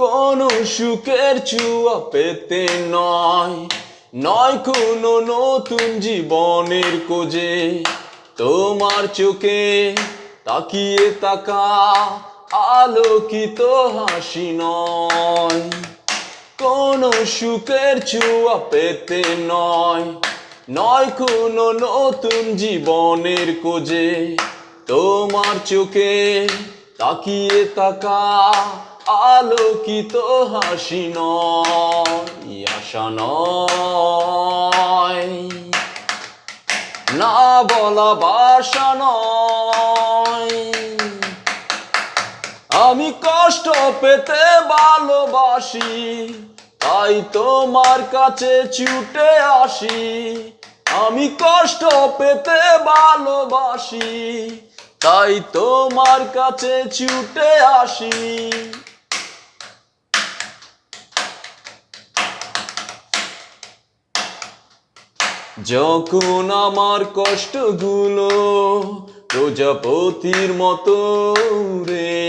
কোনো সুখের ছোঁয়া পেতে নয়, নয় কোনো নতুন জীবনের খোঁজে। তোমার চোখে তাকিয়ে তাকা আলোকিত হাসি নয়, কোনো সুখের ছোঁয়া পেতে নয়, নয় কোনো নতুন জীবনের খোঁজে। তোমার চোখে তাকিয়ে তাকা আলোকিত হাসি নয়, আশা নয়, না বলা বাসা নয়। আমি কষ্ট পেতে ভালোবাসি, তাই তোমার কাছে ছুটে আসি। আমি কষ্ট পেতে ভালোবাসি, তাই তোমার কাছে ছুটে আসি। যখন আমার কষ্টগুলো প্রজাপতির মতো রে,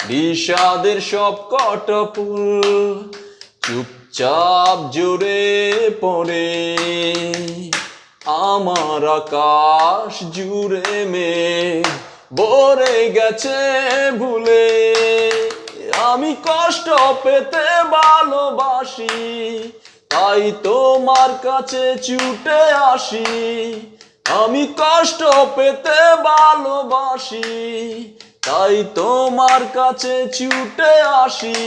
বিষাদের সব কটা ফুল চুপচাপ জোরে পড়ে। আমার আকাশ জুড়ে মেঘ ভরে গেছে ভুলে। আমি কষ্ট পেতে ভালোবাসি, তাই তোমার কাছে ছুটে আসি। আমি কষ্ট পেতে ভালোবাসি, তাই তোমার কাছে ছুটে আসি।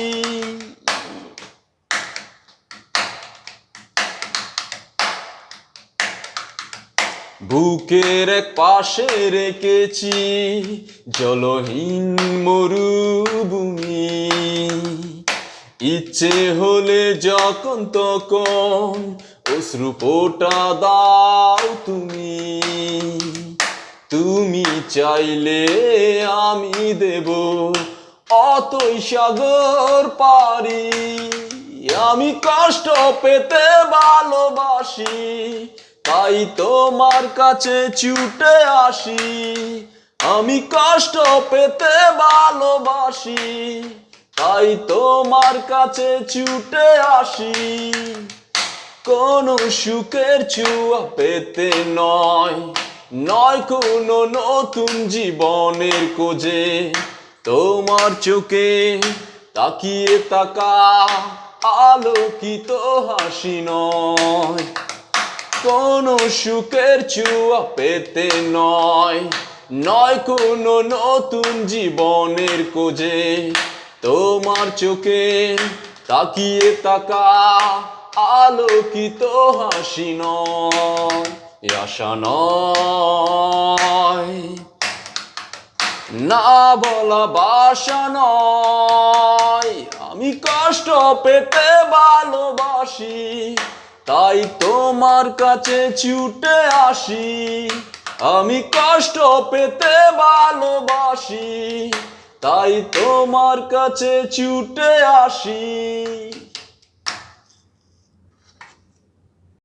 বুকের এক পাশে রেখেছি জলহীন মরুভূমি। ইচ্ছে হলে যখন তখন অশ্রু ফোঁটা দাও তুমি। তুমি চাইলে আমি দেব অতই সাগর পারি। আমি কষ্ট পেতে ভালোবাসি, তাই তোমার কাছে ছুটে আসি। আমি কষ্ট পেতে ভালোবাসি, তাই তোমার কাছে ছুটে আসি। কোনো সুখের ছোঁয়া পেতে নয়, নয় কোনো নতুন জীবনের খোঁজে। তোমার চোখে তাকিয়ে তাকা আলোকিত হাসি নয়, কোনো সুখের ছোঁয়া পেতে নয়, নয় কোনো নতুন জীবনের খোঁজে। তোমার চোখে তাকিয়ে তাকা আলোকিত হাসি নয়, আশা নয়, না বলা বাসা নয়। আমি কষ্ট পেতে ভালোবাসি, তাই তোমার কাছে ছুটে আসি। আমি কষ্ট পেতে ভালোবাসি, তাই তোমার কাছে ছুটে আসি।